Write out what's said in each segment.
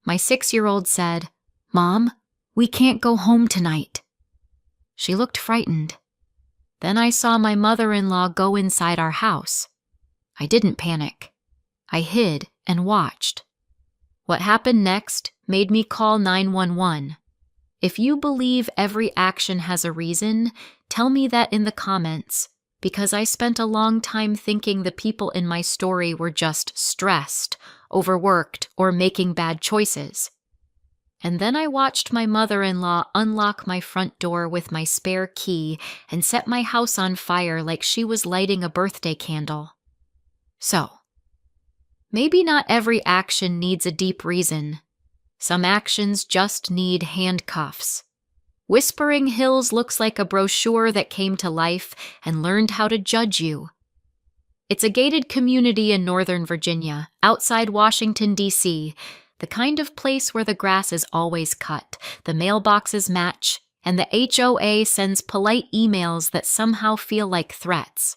My 6-year-old said, "Mom, we can't go home tonight." She looked frightened. Then I saw my mother-in-law go inside our house. I didn't panic. I hid and watched. What happened next made me call 911. If you believe every action has a reason, tell me that in the comments, because I spent a long time thinking the people in my story were just stressed, overworked, or making bad choices. And then I watched my mother-in-law unlock my front door with my spare key and set my house on fire like she was lighting a birthday candle. So, maybe not every action needs a deep reason. Some actions just need handcuffs. Whispering Hills looks like a brochure that came to life and learned how to judge you. It's a gated community in Northern Virginia, outside Washington, D.C., the kind of place where the grass is always cut, the mailboxes match, and the HOA sends polite emails that somehow feel like threats.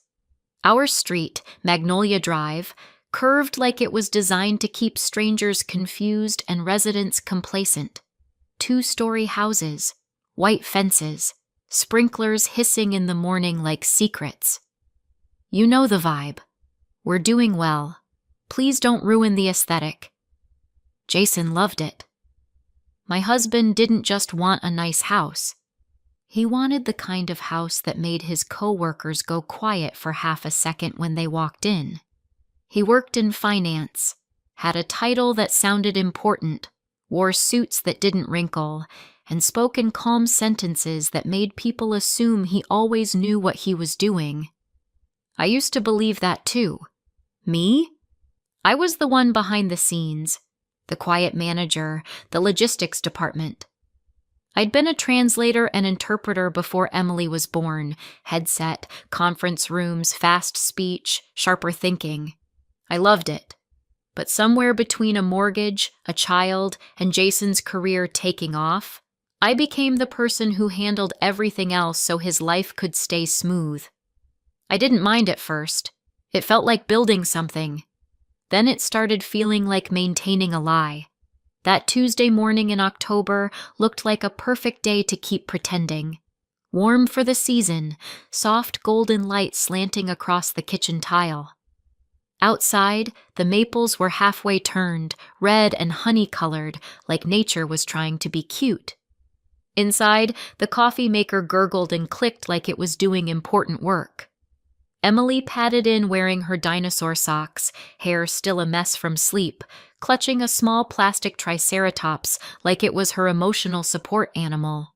Our street, Magnolia Drive, curved like it was designed to keep strangers confused and residents complacent. 2-story houses, white fences, sprinklers hissing in the morning like secrets. You know the vibe. We're doing well. Please don't ruin the aesthetic. Jason loved it. My husband didn't just want a nice house. He wanted the kind of house that made his coworkers go quiet for half a second when they walked in. He worked in finance, had a title that sounded important, wore suits that didn't wrinkle, and spoke in calm sentences that made people assume he always knew what he was doing. I used to believe that too. Me? I was the one behind the scenes, the quiet manager, the logistics department. I'd been a translator and interpreter before Emily was born. Headset, conference rooms, fast speech, sharper thinking. I loved it. But somewhere between a mortgage, a child, and Jason's career taking off, I became the person who handled everything else so his life could stay smooth. I didn't mind at first. It felt like building something. Then it started feeling like maintaining a lie. That Tuesday morning in October looked like a perfect day to keep pretending. Warm for the season, soft golden light slanting across the kitchen tile. Outside, the maples were halfway turned, red and honey-colored, like nature was trying to be cute. Inside, the coffee maker gurgled and clicked like it was doing important work. Emily padded in wearing her dinosaur socks, hair still a mess from sleep, clutching a small plastic triceratops like it was her emotional support animal.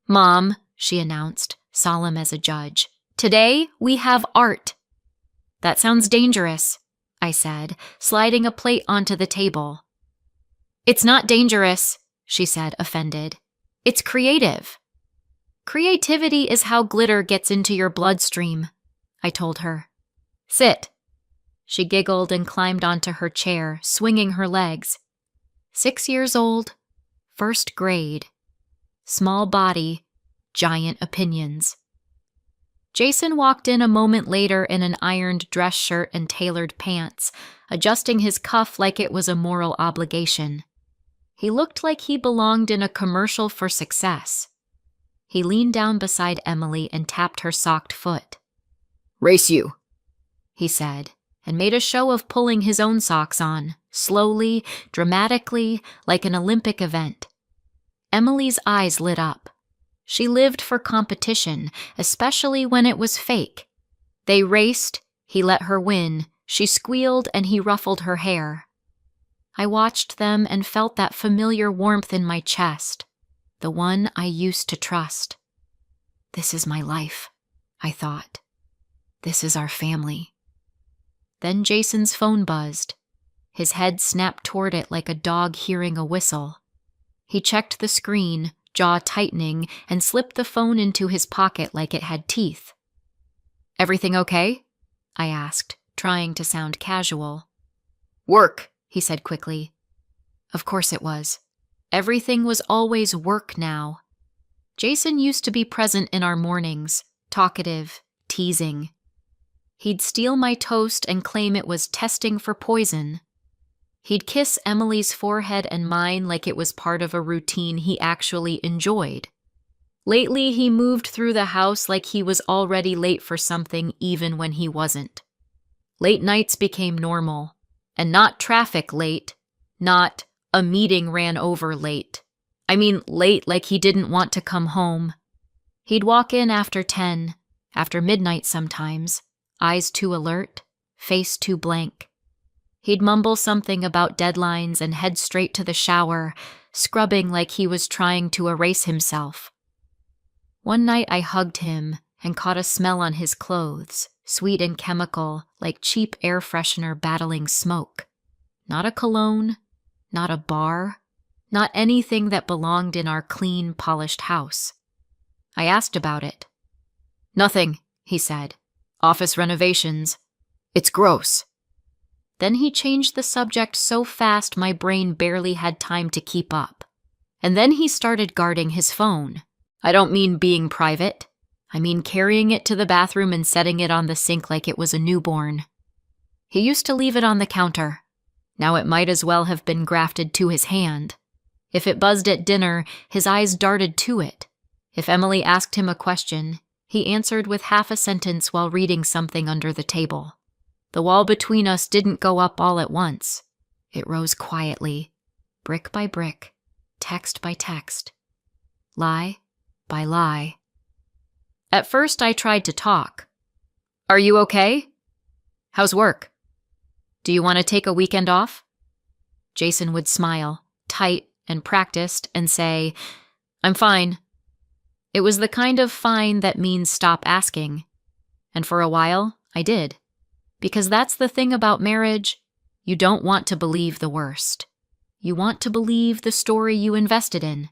"Mom," she announced, solemn as a judge, "today we have art." "That sounds dangerous," I said, sliding a plate onto the table. "It's not dangerous," she said, offended. "It's creative." "Creativity is how glitter gets into your bloodstream," I told her. "Sit." She giggled and climbed onto her chair, swinging her legs. 6 years old, 1st grade. Small body, giant opinions. Jason walked in a moment later in an ironed dress shirt and tailored pants, adjusting his cuff like it was a moral obligation. He looked like he belonged in a commercial for success. He leaned down beside Emily and tapped her socked foot. "Race you," he said, and made a show of pulling his own socks on, slowly, dramatically, like an Olympic event. Emily's eyes lit up. She lived for competition, especially when it was fake. They raced, he let her win, she squealed and he ruffled her hair. I watched them and felt that familiar warmth in my chest, the one I used to trust. This is my life, I thought. This is our family. Then Jason's phone buzzed. His head snapped toward it like a dog hearing a whistle. He checked the screen, jaw tightening, and slipped the phone into his pocket like it had teeth. "Everything okay?" I asked, trying to sound casual. "Work," he said quickly. Of course it was. Everything was always work now. Jason used to be present in our mornings, talkative, teasing. He'd steal my toast and claim it was testing for poison. He'd kiss Emily's forehead and mine like it was part of a routine he actually enjoyed. Lately, he moved through the house like he was already late for something even when he wasn't. Late nights became normal, and not traffic late, not a meeting ran over late. I mean late like he didn't want to come home. He'd walk in after 10, after midnight sometimes, eyes too alert, face too blank. He'd mumble something about deadlines and head straight to the shower, scrubbing like he was trying to erase himself. One night I hugged him and caught a smell on his clothes, sweet and chemical, like cheap air freshener battling smoke. Not a cologne, not a bar, not anything that belonged in our clean, polished house. I asked about it. "Nothing," he said. "Office renovations. It's gross." Then he changed the subject so fast my brain barely had time to keep up. And then he started guarding his phone. I don't mean being private. I mean carrying it to the bathroom and setting it on the sink like it was a newborn. He used to leave it on the counter. Now it might as well have been grafted to his hand. If it buzzed at dinner, his eyes darted to it. If Emily asked him a question, he answered with half a sentence while reading something under the table. The wall between us didn't go up all at once. It rose quietly, brick by brick, text by text, lie by lie. At first I tried to talk. "Are you okay? How's work? Do you want to take a weekend off?" Jason would smile, tight and practiced, and say, "I'm fine." It was the kind of fine that means stop asking. And for a while, I did. Because that's the thing about marriage, you don't want to believe the worst. You want to believe the story you invested in.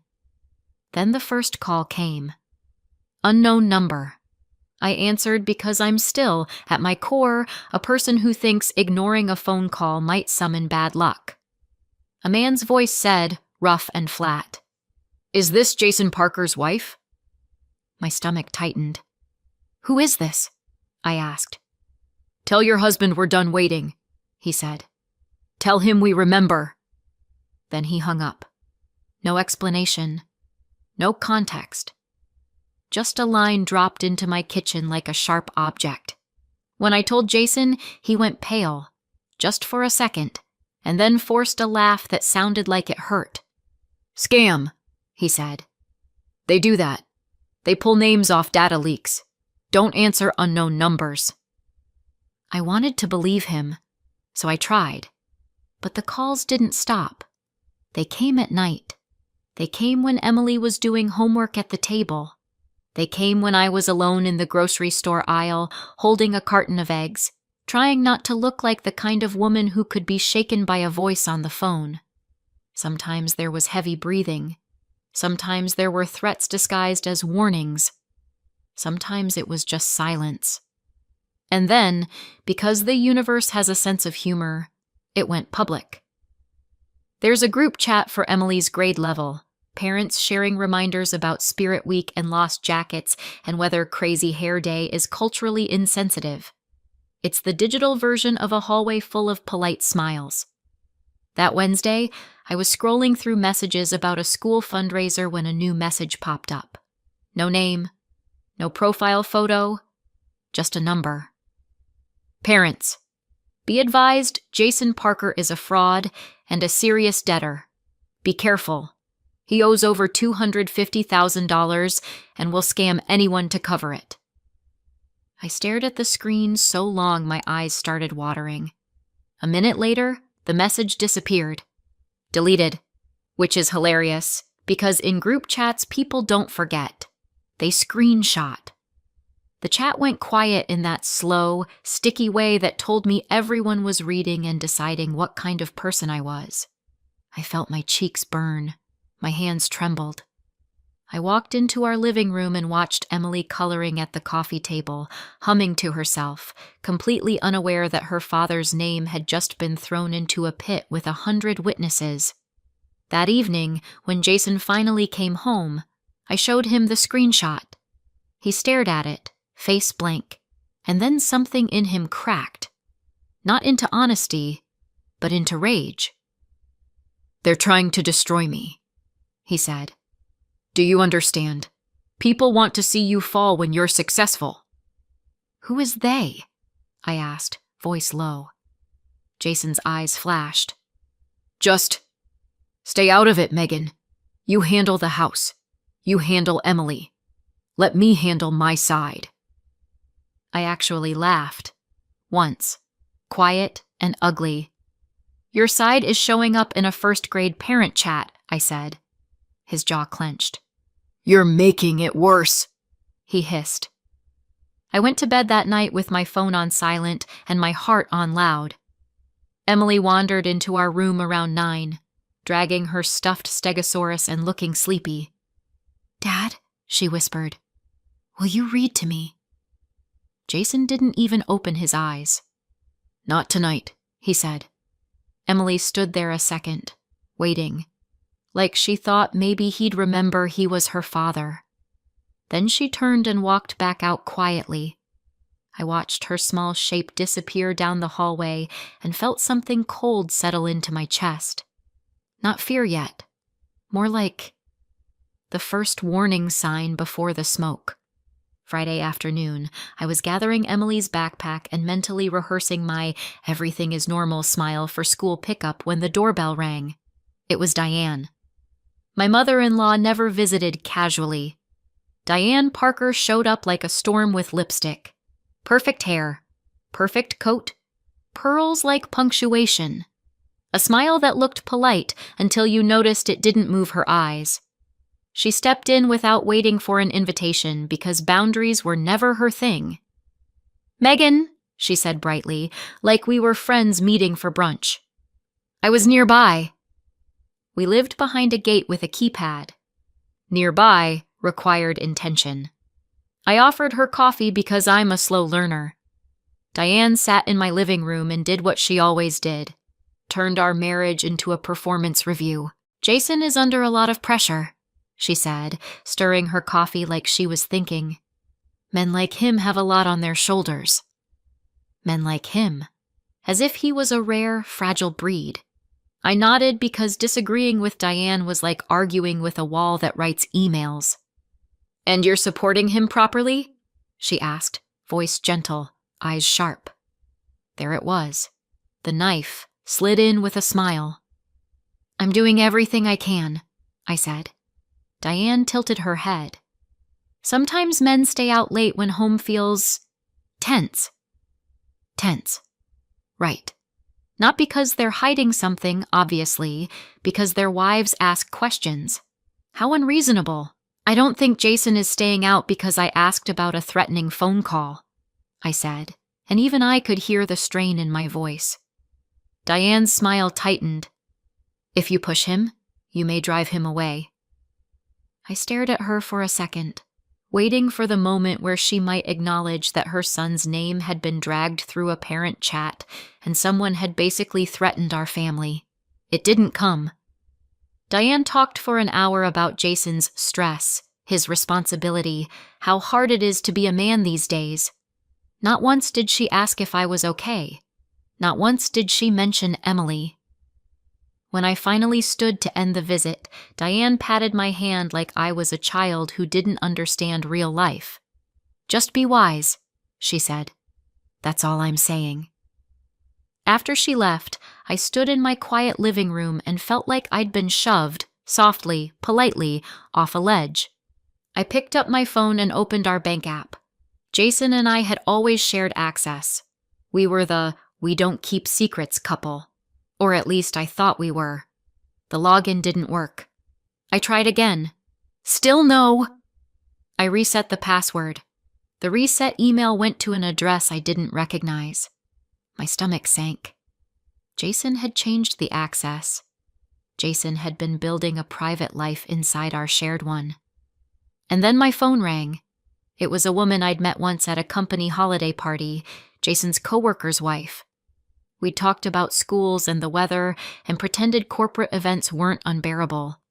Then the first call came. Unknown number. I answered because I'm still, at my core, a person who thinks ignoring a phone call might summon bad luck. A man's voice said, rough and flat, "Is this Jason Parker's wife?" My stomach tightened. "Who is this?" I asked. "Tell your husband we're done waiting," he said. "Tell him we remember." Then he hung up. No explanation. No context. Just a line dropped into my kitchen like a sharp object. When I told Jason, he went pale, just for a second, and then forced a laugh that sounded like it hurt. "Scam," he said. "They do that. They pull names off data leaks. Don't answer unknown numbers." I wanted to believe him, so I tried. But the calls didn't stop. They came at night. They came when Emily was doing homework at the table. They came when I was alone in the grocery store aisle, holding a carton of eggs, trying not to look like the kind of woman who could be shaken by a voice on the phone. Sometimes there was heavy breathing. Sometimes there were threats disguised as warnings. Sometimes it was just silence. And then, because the universe has a sense of humor, it went public. There's a group chat for Emily's grade level, parents sharing reminders about Spirit Week and lost jackets and whether Crazy Hair Day is culturally insensitive. It's the digital version of a hallway full of polite smiles. That Wednesday, I was scrolling through messages about a school fundraiser when a new message popped up. No name, no profile photo, just a number. Parents, be advised Jason Parker is a fraud and a serious debtor. Be careful. He owes over $250,000 and will scam anyone to cover it. I stared at the screen so long my eyes started watering. A minute later, the message disappeared. Deleted, which is hilarious because in group chats people don't forget. They screenshot. The chat went quiet in that slow, sticky way that told me everyone was reading and deciding what kind of person I was. I felt my cheeks burn. My hands trembled. I walked into our living room and watched Emily coloring at the coffee table, humming to herself, completely unaware that her father's name had just been thrown into a pit with 100 witnesses. That evening, when Jason finally came home, I showed him the screenshot. He stared at it, face blank, and then something in him cracked. Not into honesty, but into rage. "They're trying to destroy me," he said. "Do you understand? People want to see you fall when you're successful." "Who is they?" I asked, voice low. Jason's eyes flashed. "Just stay out of it, Megan. You handle the house. You handle Emily. Let me handle my side." I actually laughed. Once. Quiet and ugly. "Your side is showing up in a first-grade parent chat," I said. His jaw clenched. "You're making it worse," he hissed. I went to bed that night with my phone on silent and my heart on loud. Emily wandered into our room around 9, dragging her stuffed stegosaurus and looking sleepy. "Dad," she whispered, "will you read to me?" Jason didn't even open his eyes. "Not tonight," he said. Emily stood there a second, waiting, like she thought maybe he'd remember he was her father. Then she turned and walked back out quietly. I watched her small shape disappear down the hallway and felt something cold settle into my chest. Not fear yet, more like the first warning sign before the smoke. Friday afternoon, I was gathering Emily's backpack and mentally rehearsing my everything is normal smile for school pickup when the doorbell rang. It was Diane. My mother-in-law never visited casually. Diane Parker showed up like a storm with lipstick. Perfect hair, perfect coat, pearls like punctuation. A smile that looked polite until you noticed it didn't move her eyes. She stepped in without waiting for an invitation because boundaries were never her thing. "Megan," she said brightly, like we were friends meeting for brunch. "I was nearby." We lived behind a gate with a keypad. Nearby required intention. I offered her coffee because I'm a slow learner. Diane sat in my living room and did what she always did. Turned our marriage into a performance review. "Jason is under a lot of pressure," she said, stirring her coffee like she was thinking. "Men like him have a lot on their shoulders." Men like him. As if he was a rare, fragile breed. I nodded because disagreeing with Diane was like arguing with a wall that writes emails. "And you're supporting him properly?" she asked, voice gentle, eyes sharp. There it was. The knife slid in with a smile. "I'm doing everything I can," I said. Diane tilted her head. "Sometimes men stay out late when home feels tense." Tense. Right. Not because they're hiding something, obviously, because their wives ask questions. How unreasonable. "I don't think Jason is staying out because I asked about a threatening phone call," I said, and even I could hear the strain in my voice. Diane's smile tightened. "If you push him, you may drive him away." I stared at her for a second, waiting for the moment where she might acknowledge that her son's name had been dragged through a parent chat and someone had basically threatened our family. It didn't come. Diane talked for an hour about Jason's stress, his responsibility, how hard it is to be a man these days. Not once did she ask if I was okay. Not once did she mention Emily. When I finally stood to end the visit, Diane patted my hand like I was a child who didn't understand real life. "Just be wise," she said. "That's all I'm saying." After she left, I stood in my quiet living room and felt like I'd been shoved, softly, politely, off a ledge. I picked up my phone and opened our bank app. Jason and I had always shared access. We were the "we don't keep secrets" couple. Or at least I thought we were. The login didn't work. I tried again. Still no. I reset the password. The reset email went to an address I didn't recognize. My stomach sank. Jason had changed the access. Jason had been building a private life inside our shared one. And then my phone rang. It was a woman I'd met once at a company holiday party, Jason's coworker's wife. We talked about schools and the weather and pretended corporate events weren't unbearable.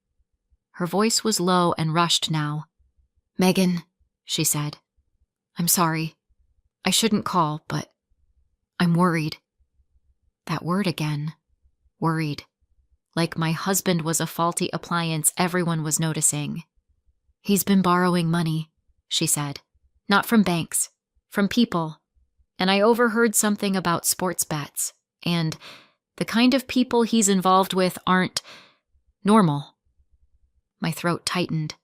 Her voice was low and rushed now. "Megan," she said, "I'm sorry. I shouldn't call, but I'm worried." That word again. Worried. like my husband was a faulty appliance everyone was noticing. "He's been borrowing money," she said. "Not from banks, from people. And I overheard something about sports bets, and the kind of people he's involved with aren't normal." My throat tightened.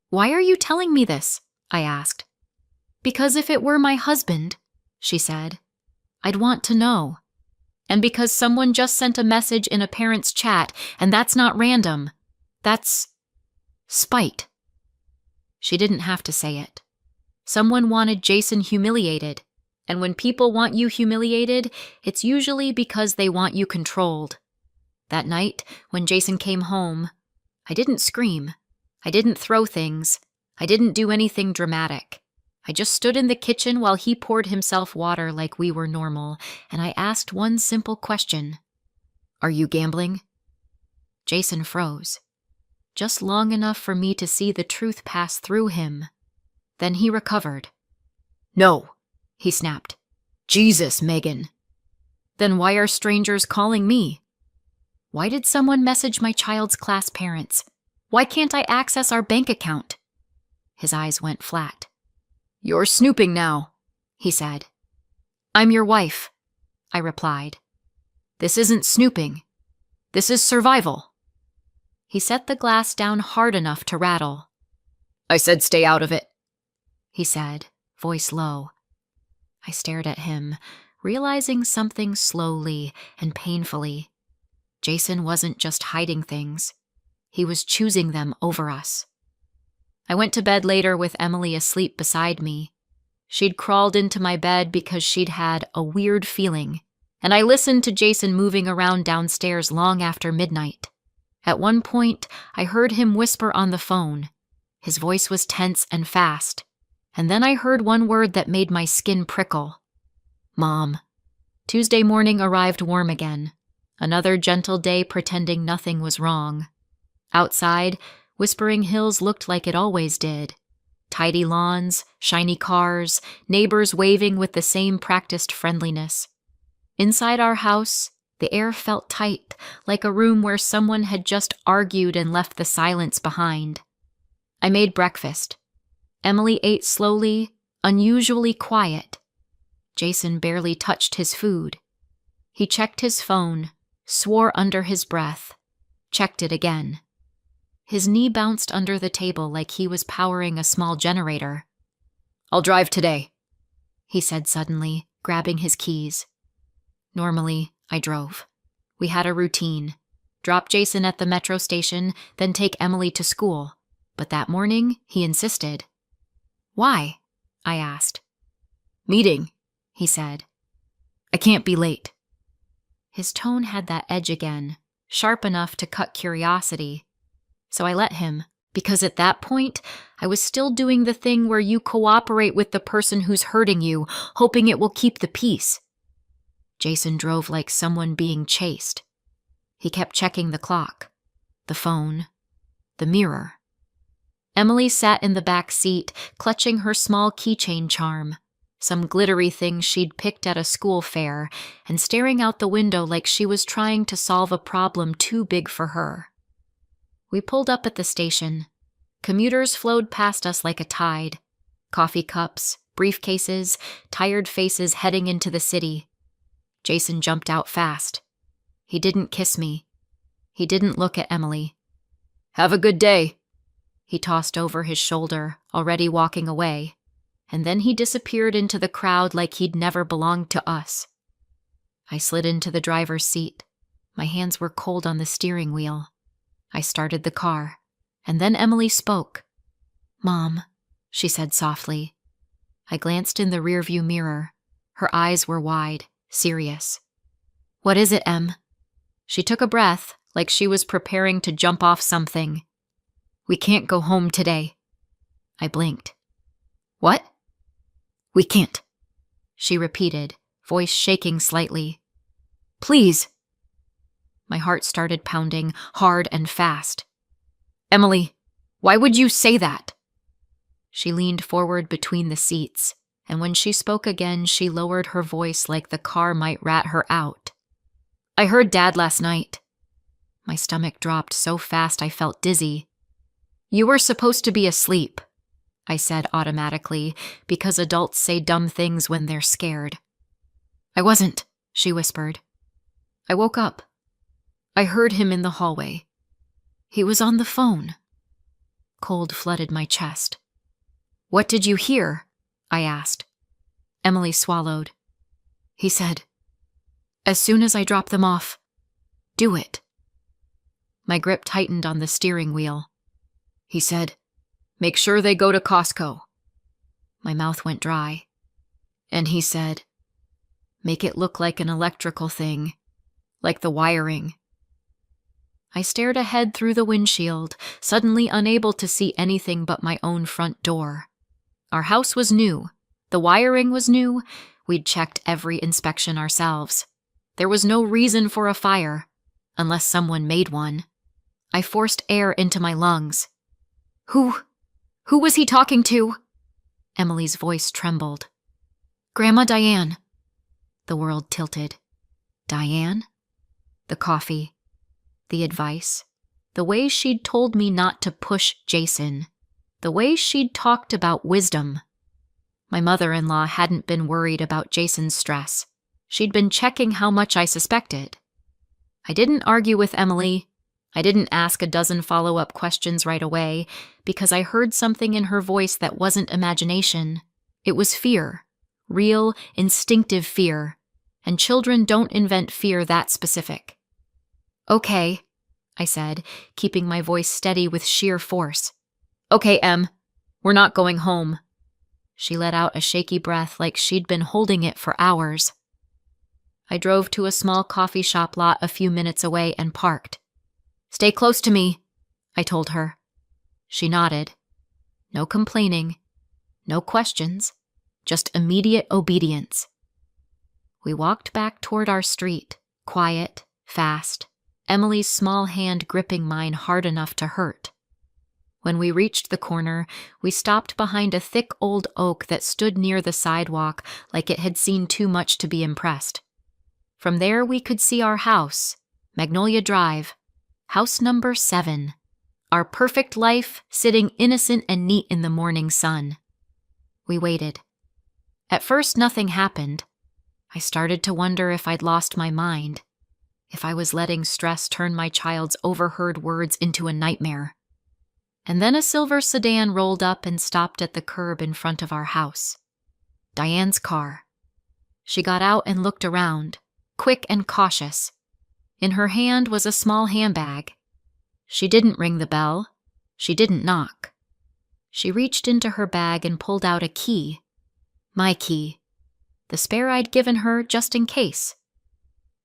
"Why are you telling me this?" I asked. "Because if it were my husband," she said, "I'd want to know. And because someone just sent a message in a parent's chat, and that's not random. That's spite." She didn't have to say it. Someone wanted Jason humiliated, and when people want you humiliated, it's usually because they want you controlled. That night, when Jason came home, I didn't scream. I didn't throw things. I didn't do anything dramatic. I just stood in the kitchen while he poured himself water like we were normal, and I asked one simple question. "Are you gambling?" Jason froze, just long enough for me to see the truth pass through him. Then he recovered. "No," he snapped. "Jesus, Megan." "Then why are strangers calling me? Why did someone message my child's class parents? Why can't I access our bank account?" His eyes went flat. "You're snooping now," he said. "I'm your wife," I replied. "This isn't snooping. This is survival." He set the glass down hard enough to rattle. "I said stay out of it," he said, voice low. I stared at him, realizing something slowly and painfully. Jason wasn't just hiding things. He was choosing them over us. I went to bed later with Emily asleep beside me. She'd crawled into my bed because she'd had a weird feeling, and I listened to Jason moving around downstairs long after midnight. At one point, I heard him whisper on the phone. His voice was tense and fast, and then I heard one word that made my skin prickle. "Mom." Tuesday morning arrived warm again. Another gentle day pretending nothing was wrong. Outside, Whispering Hills looked like it always did. Tidy lawns, shiny cars, neighbors waving with the same practiced friendliness. Inside our house, the air felt tight, like a room where someone had just argued and left the silence behind. I made breakfast. Emily ate slowly, unusually quiet. Jason barely touched his food. He checked his phone, swore under his breath, checked it again. His knee bounced under the table like he was powering a small generator. "I'll drive today," he said suddenly, grabbing his keys. Normally, I drove. We had a routine. Drop Jason at the metro station, then take Emily to school. But that morning, he insisted. "Why?" I asked. "Meeting," he said. "I can't be late." His tone had that edge again, sharp enough to cut curiosity. So I let him, because at that point, I was still doing the thing where you cooperate with the person who's hurting you, hoping it will keep the peace. Jason drove like someone being chased. He kept checking the clock, the phone, the mirror. Emily sat in the back seat, clutching her small keychain charm, some glittery thing she'd picked at a school fair, and staring out the window like she was trying to solve a problem too big for her. We pulled up at the station. Commuters flowed past us like a tide. Coffee cups, briefcases, tired faces heading into the city. Jason jumped out fast. He didn't kiss me. He didn't look at Emily. "Have a good day," he tossed over his shoulder, already walking away, and then he disappeared into the crowd like he'd never belonged to us. I slid into the driver's seat. My hands were cold on the steering wheel. I started the car, and then Emily spoke. "Mom," she said softly. I glanced in the rearview mirror. Her eyes were wide, serious. "What is it, Em?" She took a breath, like she was preparing to jump off something. "We can't go home today." I blinked. "What?" "We can't," she repeated, voice shaking slightly. "Please." My heart started pounding, hard and fast. "Emily, why would you say that?" She leaned forward between the seats, and when she spoke again, she lowered her voice like the car might rat her out. "I heard Dad last night." My stomach dropped so fast I felt dizzy. "You were supposed to be asleep," I said automatically, because adults say dumb things when they're scared. "I wasn't," she whispered. I woke up. I heard him in the hallway. He was on the phone. Cold flooded my chest. "What did you hear?" I asked. Emily swallowed. He said, "As soon as I drop them off, do it." My grip tightened on the steering wheel. He said, "Make sure they go to Costco." My mouth went dry. And he said, "Make it look like an electrical thing, like the wiring." I stared ahead through the windshield, suddenly unable to see anything but my own front door. Our house was new. The wiring was new. We'd checked every inspection ourselves. There was no reason for a fire, unless someone made one. I forced air into my lungs. Who was he talking to?" Emily's voice trembled. "Grandma Diane." The world tilted. Diane? The coffee. The advice. The way she'd told me not to push Jason. The way she'd talked about wisdom. My mother-in-law hadn't been worried about Jason's stress. She'd been checking how much I suspected. I didn't argue with Emily. I didn't ask a dozen follow-up questions right away, because I heard something in her voice that wasn't imagination. It was fear. Real, instinctive fear. And children don't invent fear that specific. "Okay," I said, keeping my voice steady with sheer force. "Okay, Em. We're not going home." She let out a shaky breath like she'd been holding it for hours. I drove to a small coffee shop lot a few minutes away and parked. "Stay close to me," I told her. She nodded. No complaining. No questions. Just immediate obedience. We walked back toward our street, quiet, fast, Emily's small hand gripping mine hard enough to hurt. When we reached the corner, we stopped behind a thick old oak that stood near the sidewalk like it had seen too much to be impressed. From there we could see our house, Magnolia Drive, house number 7, our perfect life sitting innocent and neat in the morning sun. We waited. At first nothing happened. I started to wonder if I'd lost my mind, if I was letting stress turn my child's overheard words into a nightmare. And then a silver sedan rolled up and stopped at the curb in front of our house. Diane's car. She got out and looked around, quick and cautious. In her hand was a small handbag. She didn't ring the bell. She didn't knock. She reached into her bag and pulled out a key. My key. The spare I'd given her just in case.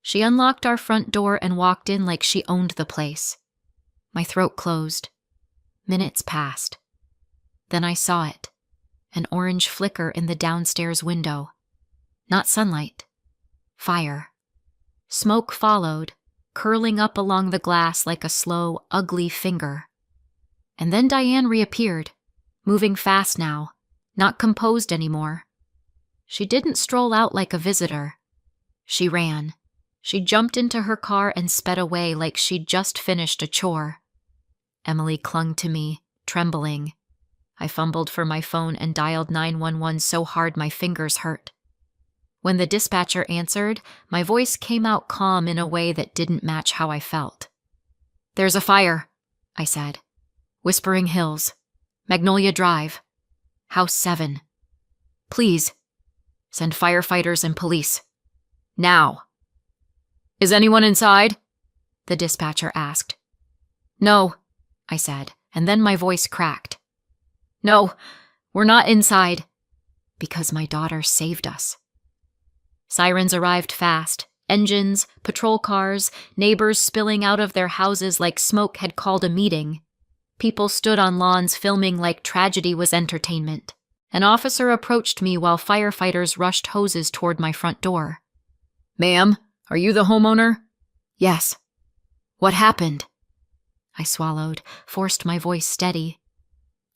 She unlocked our front door and walked in like she owned the place. My throat closed. Minutes passed. Then I saw it. An orange flicker in the downstairs window. Not sunlight. Fire. Smoke followed, curling up along the glass like a slow, ugly finger. And then Diane reappeared, moving fast now, not composed anymore. She didn't stroll out like a visitor. She ran. She jumped into her car and sped away like she'd just finished a chore. Emily clung to me, trembling. I fumbled for my phone and dialed 911 so hard my fingers hurt. When the dispatcher answered, my voice came out calm in a way that didn't match how I felt. "There's a fire," I said. "Whispering Hills. Magnolia Drive. House 7. Please, send firefighters and police. Now." "Is anyone inside?" the dispatcher asked. "No," I said, and then my voice cracked. "No, we're not inside." Because my daughter saved us. Sirens arrived fast. Engines, patrol cars, neighbors spilling out of their houses like smoke had called a meeting. People stood on lawns filming like tragedy was entertainment. An officer approached me while firefighters rushed hoses toward my front door. "Ma'am, are you the homeowner?" "Yes." "What happened?" I swallowed, forced my voice steady.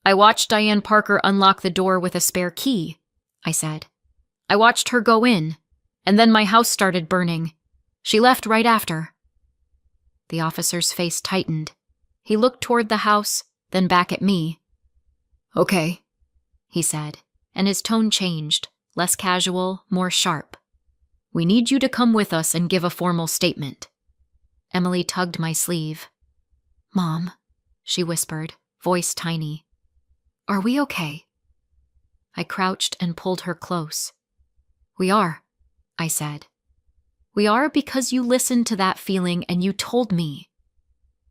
"I watched Diane Parker unlock the door with a spare key," I said. "I watched her go in, and then my house started burning. She left right after." The officer's face tightened. He looked toward the house, then back at me. "Okay," he said, and his tone changed, less casual, more sharp. "We need you to come with us and give a formal statement." Emily tugged my sleeve. "Mom," she whispered, voice tiny. "Are we okay?" I crouched and pulled her close. "We are," I said. "We are because you listened to that feeling and you told me."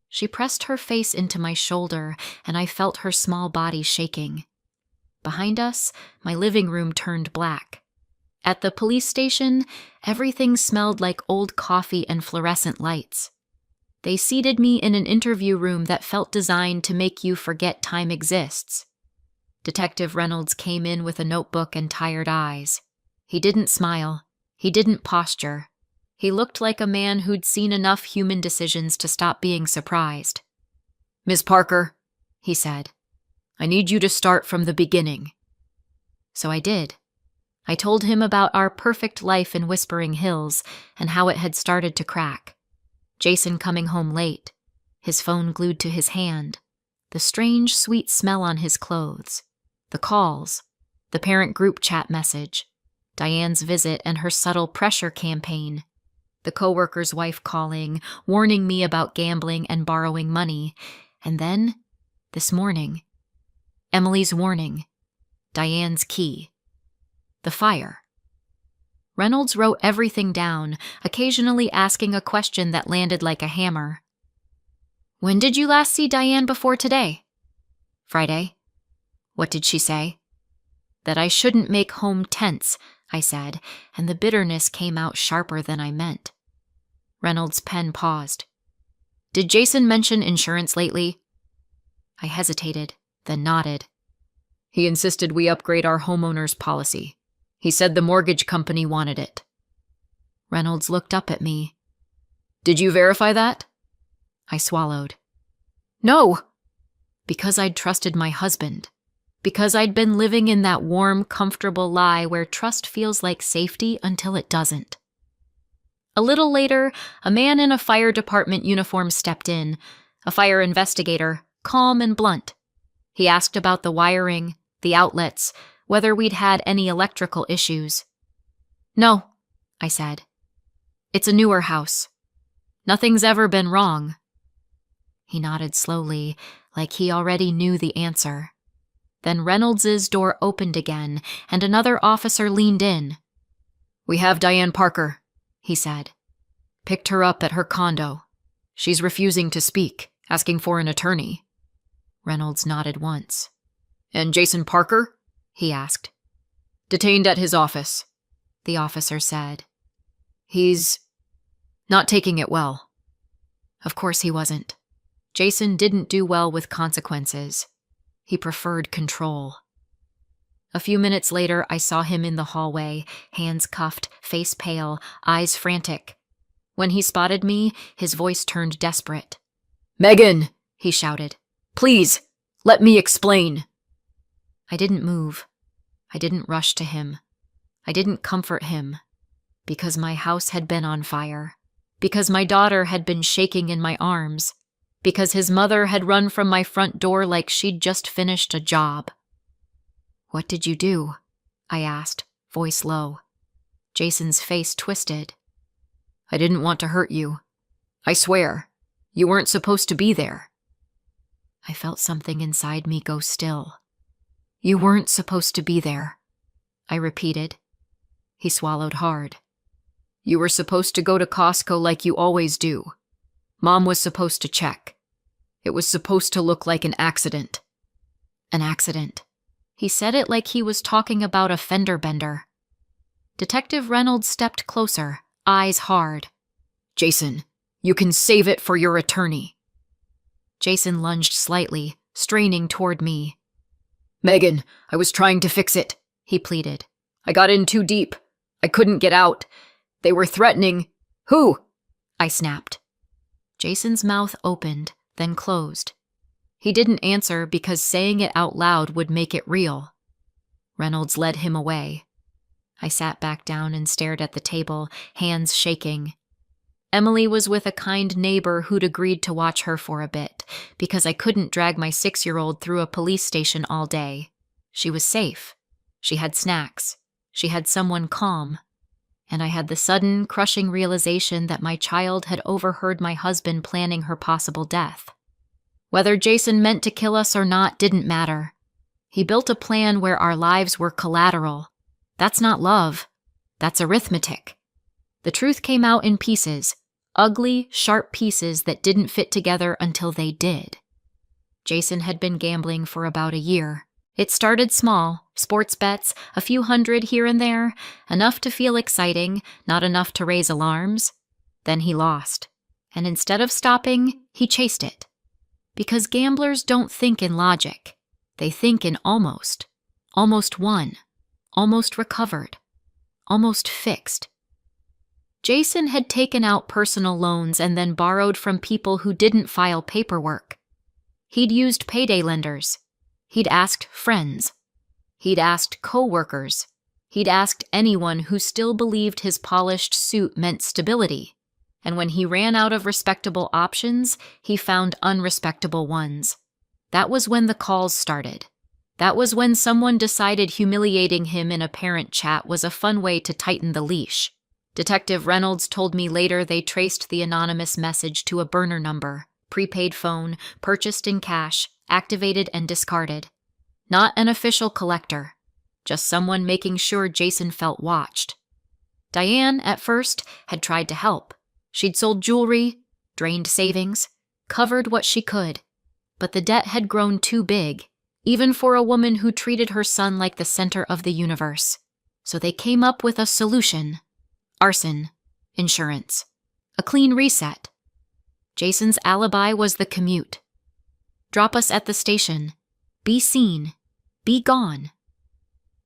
She pressed her face into my shoulder, and I felt her small body shaking. Behind us, my living room turned black. At the police station, everything smelled like old coffee and fluorescent lights. They seated me in an interview room that felt designed to make you forget time exists. Detective Reynolds came in with a notebook and tired eyes. He didn't smile. He didn't posture. He looked like a man who'd seen enough human decisions to stop being surprised. "Ms. Parker," he said, "I need you to start from the beginning." So I did. I told him about our perfect life in Whispering Hills and how it had started to crack. Jason coming home late, his phone glued to his hand, the strange, sweet smell on his clothes, the calls, the parent group chat message, Diane's visit and her subtle pressure campaign, the coworker's wife calling, warning me about gambling and borrowing money, and then, this morning, Emily's warning, Diane's key, the fire. Reynolds wrote everything down, occasionally asking a question that landed like a hammer. "When did you last see Diane before today?" "Friday." "What did she say?" "That I shouldn't make home tense," I said, and the bitterness came out sharper than I meant. Reynolds' pen paused. "Did Jason mention insurance lately?" I hesitated, then nodded. "He insisted we upgrade our homeowner's policy. He said the mortgage company wanted it." Reynolds looked up at me. "Did you verify that?" I swallowed. "No!" Because I'd trusted my husband. Because I'd been living in that warm, comfortable lie where trust feels like safety until it doesn't. A little later, a man in a fire department uniform stepped in, a fire investigator, calm and blunt. He asked about the wiring, the outlets, whether we'd had any electrical issues. "No," I said. "It's a newer house. Nothing's ever been wrong." He nodded slowly, like he already knew the answer. Then Reynolds's door opened again, and another officer leaned in. "We have Diane Parker," he said. "Picked her up at her condo. She's refusing to speak, asking for an attorney." Reynolds nodded once. "And Jason Parker?" he asked. "Detained at his office," the officer said. "He's not taking it well." Of course he wasn't. Jason didn't do well with consequences. He preferred control. A few minutes later, I saw him in the hallway, hands cuffed, face pale, eyes frantic. When he spotted me, his voice turned desperate. "Megan!" he shouted. "Please, let me explain." I didn't move. I didn't rush to him. I didn't comfort him. Because my house had been on fire. Because my daughter had been shaking in my arms. Because his mother had run from my front door like she'd just finished a job. "What did you do?" I asked, voice low. Jason's face twisted. "I didn't want to hurt you. I swear, you weren't supposed to be there." I felt something inside me go still. "You weren't supposed to be there," I repeated. He swallowed hard. "You were supposed to go to Costco like you always do. Mom was supposed to check. It was supposed to look like an accident." An accident. He said it like he was talking about a fender bender. Detective Reynolds stepped closer, eyes hard. "Jason, you can save it for your attorney." Jason lunged slightly, straining toward me. "Megan, I was trying to fix it," he pleaded. "I got in too deep. I couldn't get out. They were threatening." "Who?" I snapped. Jason's mouth opened, then closed. He didn't answer because saying it out loud would make it real. Reynolds led him away. I sat back down and stared at the table, hands shaking. Emily was with a kind neighbor who'd agreed to watch her for a bit, because I couldn't drag my 6-year-old through a police station all day. She was safe. She had snacks. She had someone calm. And I had the sudden, crushing realization that my child had overheard my husband planning her possible death. Whether Jason meant to kill us or not didn't matter. He built a plan where our lives were collateral. That's not love. That's arithmetic. The truth came out in pieces, ugly, sharp pieces that didn't fit together until they did. Jason had been gambling for about a year. It started small, sports bets, a few hundred here and there, enough to feel exciting, not enough to raise alarms. Then he lost. And instead of stopping, he chased it. Because gamblers don't think in logic. They think in almost. Almost won. Almost recovered. Almost fixed. Jason had taken out personal loans and then borrowed from people who didn't file paperwork. He'd used payday lenders. He'd asked friends. He'd asked co-workers. He'd asked anyone who still believed his polished suit meant stability. And when he ran out of respectable options, he found unrespectable ones. That was when the calls started. That was when someone decided humiliating him in a parent chat was a fun way to tighten the leash. Detective Reynolds told me later they traced the anonymous message to a burner number, prepaid phone, purchased in cash, activated and discarded. Not an official collector, just someone making sure Jason felt watched. Diane, at first, had tried to help. She'd sold jewelry, drained savings, covered what she could. But the debt had grown too big, even for a woman who treated her son like the center of the universe. So they came up with a solution. Arson. Insurance. A clean reset. Jason's alibi was the commute. Drop us at the station. Be seen. Be gone.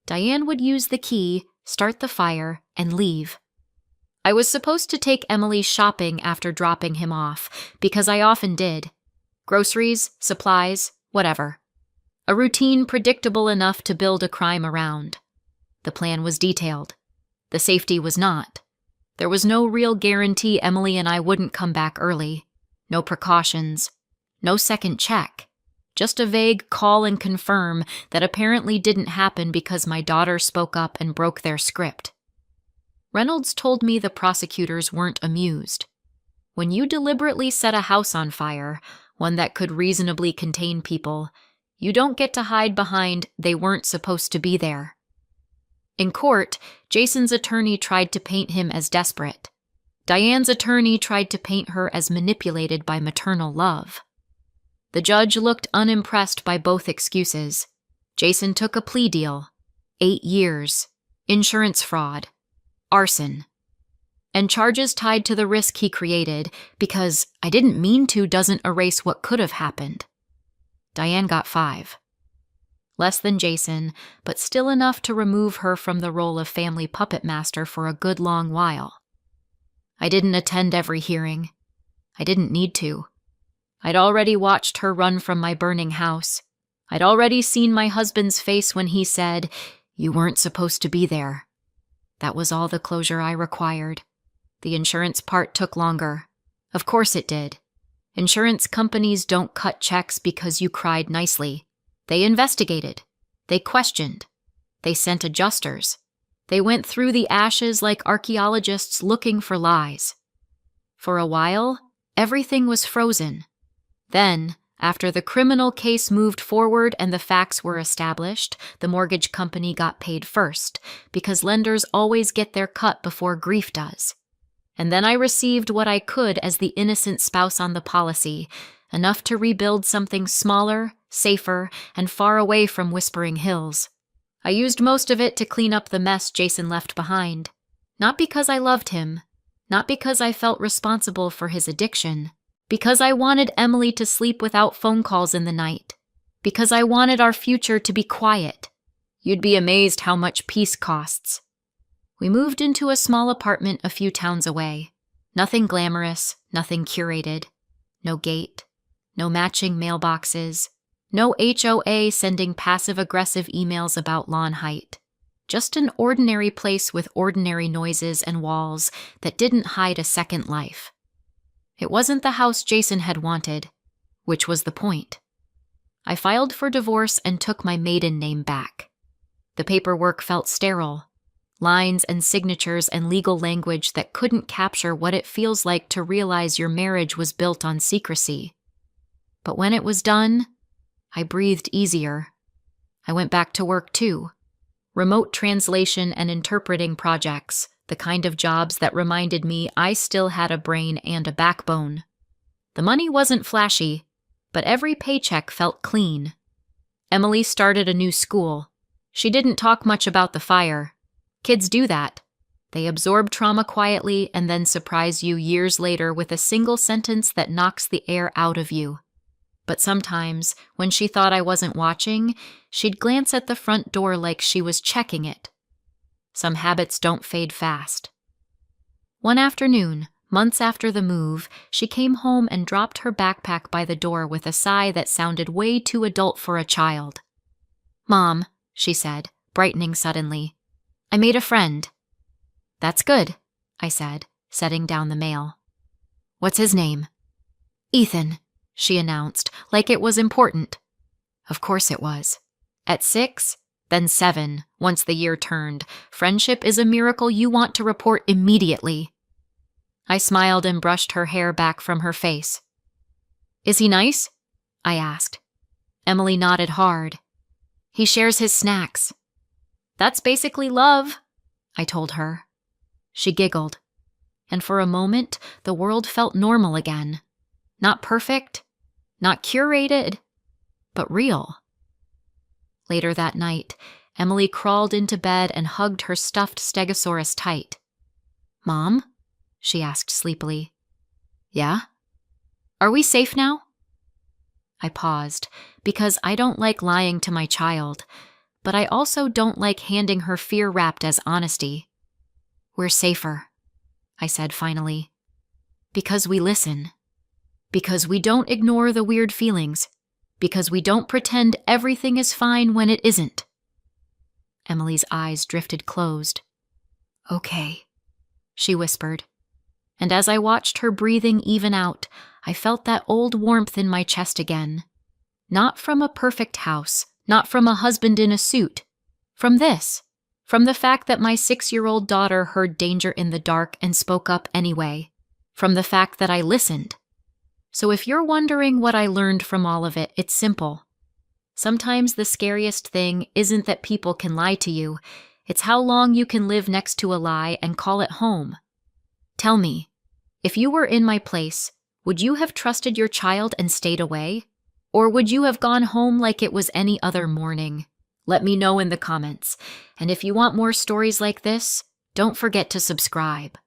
Diane would use the key, start the fire, and leave. I was supposed to take Emily shopping after dropping him off, because I often did. Groceries, supplies, whatever. A routine predictable enough to build a crime around. The plan was detailed. The safety was not. There was no real guarantee Emily and I wouldn't come back early. No precautions. No second check. Just a vague call and confirm that apparently didn't happen because my daughter spoke up and broke their script. Reynolds told me the prosecutors weren't amused. When you deliberately set a house on fire, one that could reasonably contain people, you don't get to hide behind they weren't supposed to be there. In court, Jason's attorney tried to paint him as desperate. Diane's attorney tried to paint her as manipulated by maternal love. The judge looked unimpressed by both excuses. Jason took a plea deal. 8 years. Insurance fraud. Arson. And charges tied to the risk he created, because I didn't mean to doesn't erase what could have happened. Diane got 5. Less than Jason, but still enough to remove her from the role of family puppet master for a good long while. I didn't attend every hearing. I didn't need to. I'd already watched her run from my burning house. I'd already seen my husband's face when he said, "You weren't supposed to be there." That was all the closure I required. The insurance part took longer. Of course it did. Insurance companies don't cut checks because you cried nicely. They investigated. They questioned. They sent adjusters. They went through the ashes like archaeologists looking for lies. For a while, everything was frozen. Then, after the criminal case moved forward and the facts were established, the mortgage company got paid first, because lenders always get their cut before grief does. And then I received what I could as the innocent spouse on the policy, enough to rebuild something smaller, safer, and far away from Whispering Hills. I used most of it to clean up the mess Jason left behind. Not because I loved him, not because I felt responsible for his addiction, because I wanted Emily to sleep without phone calls in the night, because I wanted our future to be quiet. You'd be amazed how much peace costs. We moved into a small apartment a few towns away. Nothing glamorous, nothing curated. No gate, no matching mailboxes, no HOA sending passive-aggressive emails about lawn height. Just an ordinary place with ordinary noises and walls that didn't hide a second life. It wasn't the house Jason had wanted, which was the point. I filed for divorce and took my maiden name back. The paperwork felt sterile, lines and signatures and legal language that couldn't capture what it feels like to realize your marriage was built on secrecy. But when it was done, I breathed easier. I went back to work too. Remote translation and interpreting projects, the kind of jobs that reminded me I still had a brain and a backbone. The money wasn't flashy, but every paycheck felt clean. Emily started a new school. She didn't talk much about the fire. Kids do that. They absorb trauma quietly and then surprise you years later with a single sentence that knocks the air out of you. But sometimes, when she thought I wasn't watching, she'd glance at the front door like she was checking it. Some habits don't fade fast. One afternoon, months after the move, she came home and dropped her backpack by the door with a sigh that sounded way too adult for a child. "Mom," she said, brightening suddenly, "I made a friend." "That's good," I said, setting down the mail. "What's his name?" "Ethan," she announced, like it was important. Of course it was. At 6, then 7, once the year turned, friendship is a miracle you want to report immediately. I smiled and brushed her hair back from her face. "Is he nice?" I asked. Emily nodded hard. "He shares his snacks." "That's basically love," I told her. She giggled, and for a moment the world felt normal again. Not perfect, not curated, but real. Later that night, Emily crawled into bed and hugged her stuffed stegosaurus tight. "Mom?" she asked sleepily. "Yeah? Are we safe now?" I paused, because I don't like lying to my child, but I also don't like handing her fear wrapped as honesty. "We're safer," I said finally. "Because we listen. Because we don't ignore the weird feelings. Because we don't pretend everything is fine when it isn't." Emily's eyes drifted closed. "Okay," she whispered. And as I watched her breathing even out, I felt that old warmth in my chest again. Not from a perfect house, not from a husband in a suit. From this. From the fact that my 6-year-old daughter heard danger in the dark and spoke up anyway. From the fact that I listened. So if you're wondering what I learned from all of it, it's simple. Sometimes the scariest thing isn't that people can lie to you. It's how long you can live next to a lie and call it home. Tell me, if you were in my place, would you have trusted your child and stayed away? Or would you have gone home like it was any other morning? Let me know in the comments. And if you want more stories like this, don't forget to subscribe.